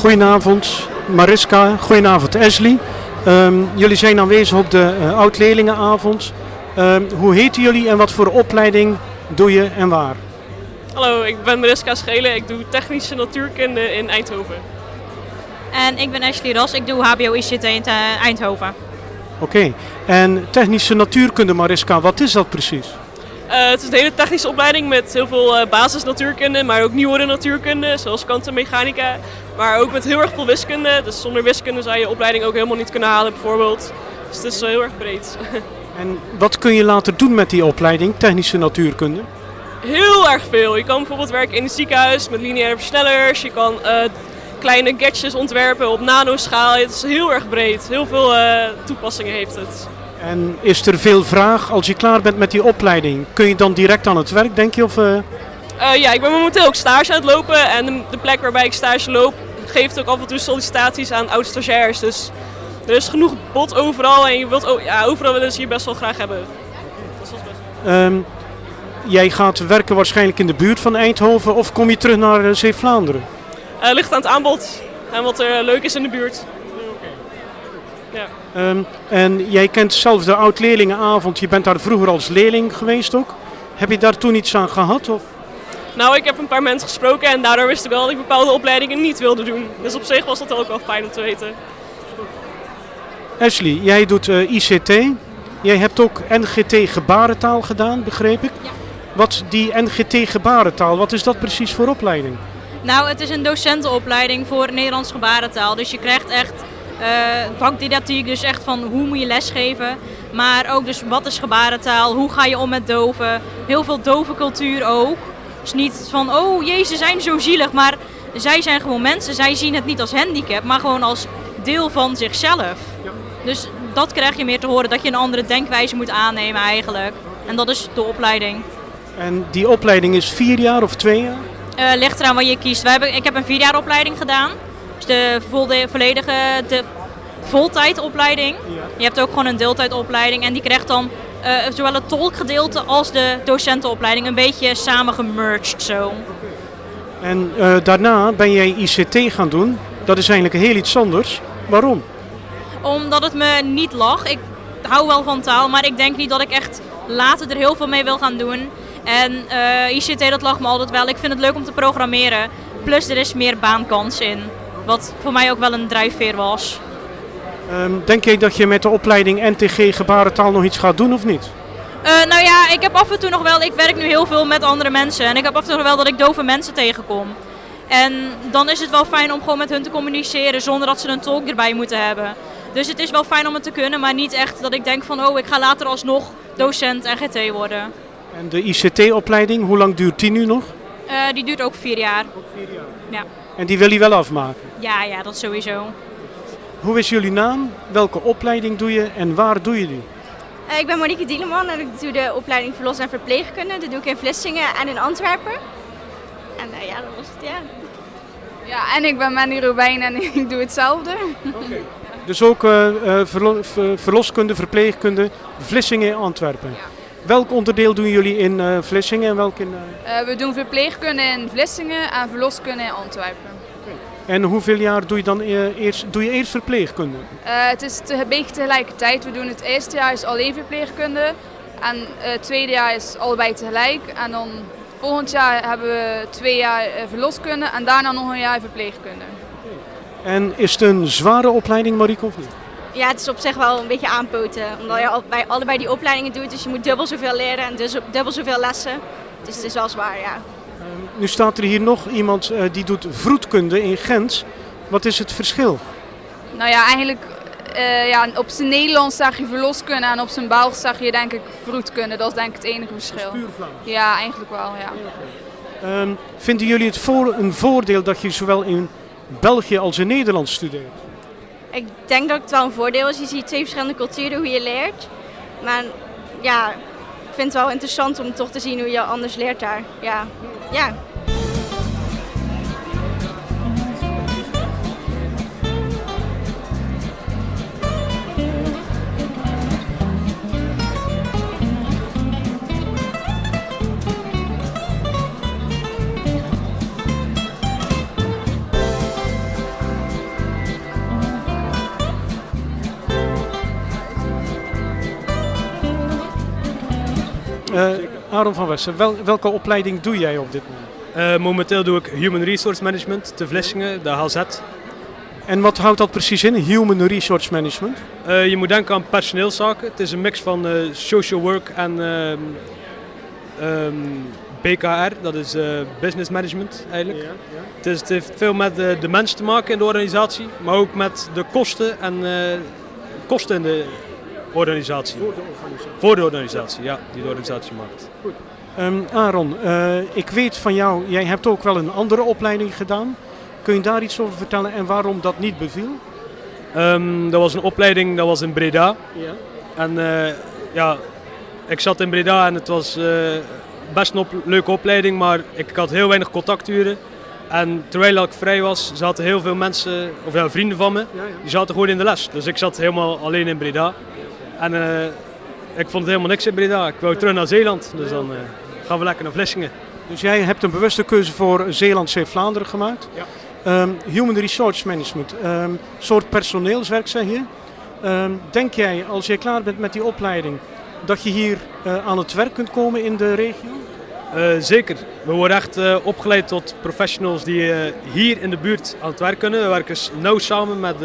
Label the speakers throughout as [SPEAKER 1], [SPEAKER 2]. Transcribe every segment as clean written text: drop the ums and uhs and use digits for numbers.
[SPEAKER 1] Goedenavond Mariska, goedenavond Ashley. Jullie zijn aanwezig op de oud-leerlingenavond. Hoe heten jullie en wat voor opleiding doe je en waar?
[SPEAKER 2] Hallo, ik ben Mariska Schelen. Ik doe technische natuurkunde in Eindhoven.
[SPEAKER 3] En ik ben Ashley Ras. Ik doe HBO-ICT in Eindhoven.
[SPEAKER 1] Oké, en technische natuurkunde Mariska, wat is dat precies?
[SPEAKER 2] Het is een hele technische opleiding met heel veel basisnatuurkunde, maar ook nieuwere natuurkunde, zoals kwantummechanica. Maar ook met heel erg veel wiskunde. Dus zonder wiskunde zou je opleiding ook helemaal niet kunnen halen bijvoorbeeld. Dus het is heel erg breed.
[SPEAKER 1] En wat kun je later doen met die opleiding, technische natuurkunde?
[SPEAKER 2] Heel erg veel. Je kan bijvoorbeeld werken in het ziekenhuis met lineaire versnellers. Je kan kleine gadgets ontwerpen op nanoschaal. Het is heel erg breed. Heel veel toepassingen heeft het.
[SPEAKER 1] En is er veel vraag als je klaar bent met die opleiding? Kun je dan direct aan het werk, denk je? Of,
[SPEAKER 2] Ja, ik ben momenteel ook stage aan het lopen. En de plek waarbij ik stage loop geeft ook af en toe sollicitaties aan oud-stagiairs. Dus er is genoeg bod overal en je wilt overal willen ze je best wel graag hebben. Dat is best.
[SPEAKER 1] Jij gaat werken waarschijnlijk in de buurt van Eindhoven of kom je terug naar Zeeuws-Vlaanderen?
[SPEAKER 2] Ligt aan het aanbod en wat er leuk is in de buurt. Ja.
[SPEAKER 1] En jij kent zelf de oud-leerlingenavond, je bent daar vroeger als leerling geweest ook. Heb je daar toen iets aan gehad? Of?
[SPEAKER 2] Nou, ik heb een paar mensen gesproken en daardoor wist ik wel dat ik bepaalde opleidingen niet wilde doen. Dus op zich was dat ook wel fijn om te weten.
[SPEAKER 1] Ashley, jij doet ICT. Jij hebt ook NGT gebarentaal gedaan, begreep ik?
[SPEAKER 3] Ja.
[SPEAKER 1] Wat die NGT gebarentaal, wat is dat precies voor opleiding?
[SPEAKER 3] Nou, het is een docentenopleiding voor Nederlands gebarentaal. Dus je krijgt echt vakdidactiek, dus echt van hoe moet je lesgeven. Maar ook dus wat is gebarentaal, hoe ga je om met doven. Heel veel dove cultuur ook. Dus niet van, oh jee, ze zijn zo zielig. Maar zij zijn gewoon mensen, zij zien het niet als handicap, maar gewoon als deel van zichzelf.
[SPEAKER 1] Ja.
[SPEAKER 3] Dus dat krijg je meer te horen, dat je een andere denkwijze moet aannemen eigenlijk. En dat is de opleiding.
[SPEAKER 1] En die opleiding is 4 jaar of 2 jaar?
[SPEAKER 3] Ligt eraan wat je kiest. Ik heb een 4-jaaropleiding gedaan. Dus de voltijdopleiding.
[SPEAKER 1] Ja.
[SPEAKER 3] Je hebt ook gewoon een deeltijdopleiding. En die krijgt dan zowel het tolkgedeelte als de docentenopleiding een beetje samen gemerged zo.
[SPEAKER 1] En daarna ben jij ICT gaan doen. Dat is eigenlijk heel iets anders. Waarom?
[SPEAKER 3] Omdat het me niet lag. Ik hou wel van taal, maar ik denk niet dat ik echt later er heel veel mee wil gaan doen. En ICT, dat lag me altijd wel. Ik vind het leuk om te programmeren. Plus er is meer baankans in. Wat voor mij ook wel een drijfveer was.
[SPEAKER 1] Denk jij dat je met de opleiding NTG gebarentaal nog iets gaat doen of niet?
[SPEAKER 3] Nou ja, ik heb af en toe nog wel, ik werk nu heel veel met andere mensen. En ik heb af en toe nog wel dat ik dove mensen tegenkom. En dan is het wel fijn om gewoon met hun te communiceren zonder dat ze een tolk erbij moeten hebben. Dus het is wel fijn om het te kunnen, maar niet echt dat ik denk van oh, ik ga later alsnog docent NGT worden.
[SPEAKER 1] En de ICT-opleiding, hoe lang duurt die nu nog?
[SPEAKER 3] Die duurt ook 4 jaar.
[SPEAKER 1] Ook 4 jaar.
[SPEAKER 3] Ja.
[SPEAKER 1] En die wil je wel afmaken?
[SPEAKER 3] Ja, dat sowieso.
[SPEAKER 1] Hoe is jullie naam? Welke opleiding doe je en waar doe je die?
[SPEAKER 4] Ik ben Monique Dieleman en ik doe de opleiding Verlos- en Verpleegkunde. Dat doe ik in Vlissingen en in Antwerpen. En ja, dat was het, ja.
[SPEAKER 5] Ja, en ik ben Mandy Robijn en ik doe hetzelfde.
[SPEAKER 1] Okay. Dus ook verloskunde, verpleegkunde, Vlissingen, Antwerpen.
[SPEAKER 5] Ja.
[SPEAKER 1] Welk onderdeel doen jullie in Vlissingen en welk in...
[SPEAKER 5] We doen verpleegkunde in Vlissingen en verloskunde in Antwerpen.
[SPEAKER 1] En hoeveel jaar doe je dan eerst verpleegkunde?
[SPEAKER 5] Het is een beetje tegelijkertijd. We doen het eerste jaar is alleen verpleegkunde en het tweede jaar is allebei tegelijk. En dan volgend jaar hebben we 2 jaar verloskunde en daarna nog een jaar verpleegkunde.
[SPEAKER 1] En is het een zware opleiding, Marieke, of niet?
[SPEAKER 4] Ja, het is op zich wel een beetje aanpoten. Omdat je bij allebei die opleidingen doet, dus je moet dubbel zoveel leren en dus dubbel zoveel lessen. Dus het is wel zwaar, ja.
[SPEAKER 1] Nu staat er hier nog iemand die doet vroedkunde in Gent. Wat is het verschil?
[SPEAKER 5] Nou ja, eigenlijk op zijn Nederlands zeg je verloskunde en op zijn Belgisch zeg je denk ik vroedkunde. Dat is denk ik het enige verschil.
[SPEAKER 1] Puur Vlaams.
[SPEAKER 5] Ja, eigenlijk wel, ja.
[SPEAKER 1] Vinden jullie het een voordeel dat je zowel in België als in Nederland studeert?
[SPEAKER 4] Ik denk dat het wel een voordeel is. Je ziet 2 verschillende culturen, hoe je leert. Maar ja, ik vind het wel interessant om toch te zien hoe je anders leert daar. Ja.
[SPEAKER 1] Aaron van Westen, welke opleiding doe jij op dit moment?
[SPEAKER 6] Momenteel doe ik Human Resource Management te Vlissingen, de HZ.
[SPEAKER 1] En wat houdt dat precies in, Human Resource Management?
[SPEAKER 6] Je moet denken aan personeelszaken. Het is een mix van social work en BKR, dat is business management eigenlijk. Het heeft veel met de mens te maken in de organisatie, maar ook met de kosten en kosten in de organisatie. Voor de organisatie, ja, die de organisatie maakt.
[SPEAKER 1] Aaron, ik weet van jou, jij hebt ook wel een andere opleiding gedaan. Kun je daar iets over vertellen en waarom dat niet beviel?
[SPEAKER 6] Dat was een opleiding, dat was in Breda.
[SPEAKER 1] Ja.
[SPEAKER 6] En ja, ik zat in Breda en het was best een leuke opleiding, maar ik had heel weinig contacturen. En terwijl ik vrij was, zaten heel veel mensen, of ja, vrienden van me, die zaten gewoon in de les. Dus ik zat helemaal alleen in Breda. En ik vond het helemaal niks in Breda. Ik wou terug naar Zeeland, dus dan gaan we lekker naar Vlissingen.
[SPEAKER 1] Dus jij hebt een bewuste keuze voor Zeeland-Zeeuw-Vlaanderen gemaakt.
[SPEAKER 6] Ja.
[SPEAKER 1] Human Resource Management, soort personeelswerk zeg je. Denk jij, als je klaar bent met die opleiding, dat je hier aan het werk kunt komen in de regio?
[SPEAKER 6] Zeker. We worden echt opgeleid tot professionals die hier in de buurt aan het werk kunnen. We werken nauw samen met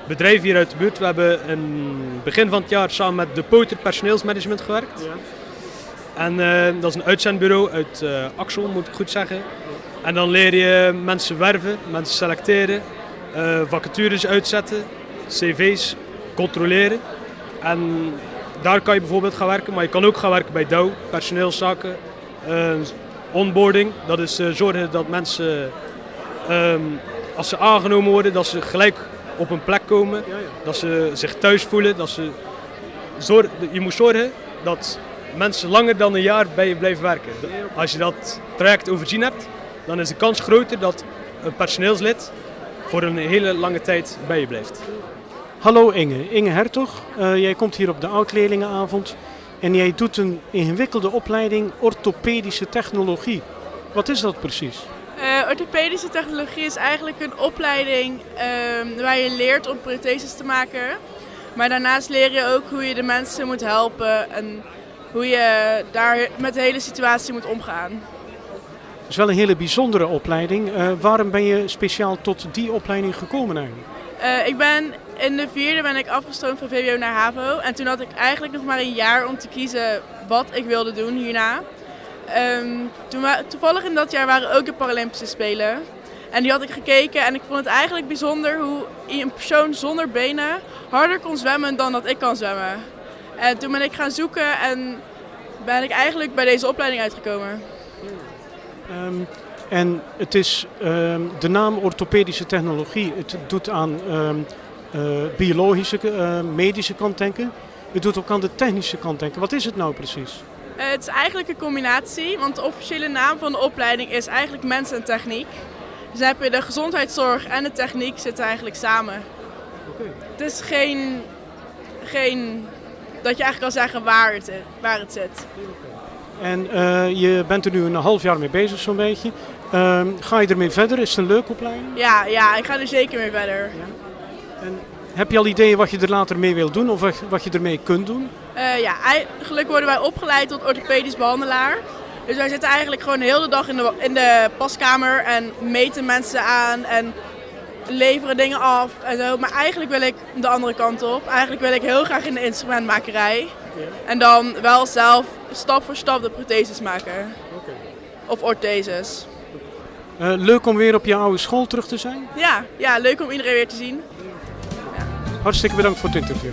[SPEAKER 6] bedrijven hier uit de buurt. We hebben in het begin van het jaar samen met De Poter personeelsmanagement gewerkt. Ja. En dat is een uitzendbureau uit Axel, moet ik goed zeggen. En dan leer je mensen werven, mensen selecteren, vacatures uitzetten, cv's controleren. En daar kan je bijvoorbeeld gaan werken, maar je kan ook gaan werken bij Douw, personeelszaken, onboarding. Dat is zorgen dat mensen, als ze aangenomen worden, dat ze gelijk op een plek komen, dat ze zich thuis voelen. Je moet zorgen dat mensen langer dan een jaar bij je blijven werken. Als je dat traject overzien hebt, dan is de kans groter dat een personeelslid voor een hele lange tijd bij je blijft.
[SPEAKER 1] Hallo Inge Hertog. Jij komt hier op de oud-leerlingenavond en jij doet een ingewikkelde opleiding orthopedische technologie. Wat is dat precies?
[SPEAKER 7] Orthopedische technologie is eigenlijk een opleiding waar je leert om protheses te maken. Maar daarnaast leer je ook hoe je de mensen moet helpen en hoe je daar met de hele situatie moet omgaan.
[SPEAKER 1] Het is wel een hele bijzondere opleiding. Waarom ben je speciaal tot die opleiding gekomen eigenlijk?
[SPEAKER 7] Ik ben in de 4e afgestroomd van VWO naar HAVO. En toen had ik eigenlijk nog maar een jaar om te kiezen wat ik wilde doen hierna. Toevallig in dat jaar waren ook de Paralympische Spelen. En die had ik gekeken en ik vond het eigenlijk bijzonder hoe een persoon zonder benen harder kon zwemmen dan dat ik kan zwemmen. En toen ben ik gaan zoeken en ben ik eigenlijk bij deze opleiding uitgekomen.
[SPEAKER 1] En het is de naam orthopedische technologie. Het doet aan biologische, medische kant denken. Het doet ook aan de technische kant denken. Wat is het nou precies?
[SPEAKER 7] Het is eigenlijk een combinatie, want de officiële naam van de opleiding is eigenlijk mens en techniek. Dus dan heb je de gezondheidszorg en de techniek zitten eigenlijk samen.
[SPEAKER 1] Okay.
[SPEAKER 7] Het is geen dat je eigenlijk kan zeggen waar het zit.
[SPEAKER 1] En je bent er nu een half jaar mee bezig zo'n beetje. Ga je ermee verder? Is het een leuke opleiding?
[SPEAKER 7] Ja, ik ga er zeker mee verder.
[SPEAKER 1] Ja. En heb je al ideeën wat je er later mee wilt doen of wat je ermee kunt doen?
[SPEAKER 7] Ja, eigenlijk worden wij opgeleid tot orthopedisch behandelaar. Dus wij zitten eigenlijk gewoon de hele dag in de paskamer en meten mensen aan en leveren dingen af en zo. Maar eigenlijk wil ik de andere kant op. Eigenlijk wil ik heel graag in de instrumentmakerij. Ja. En dan wel zelf stap voor stap de protheses maken. Okay. Of ortheses.
[SPEAKER 1] Leuk om weer op je oude school terug te zijn?
[SPEAKER 7] Ja, leuk om iedereen weer te zien.
[SPEAKER 1] Hartstikke bedankt voor het interview.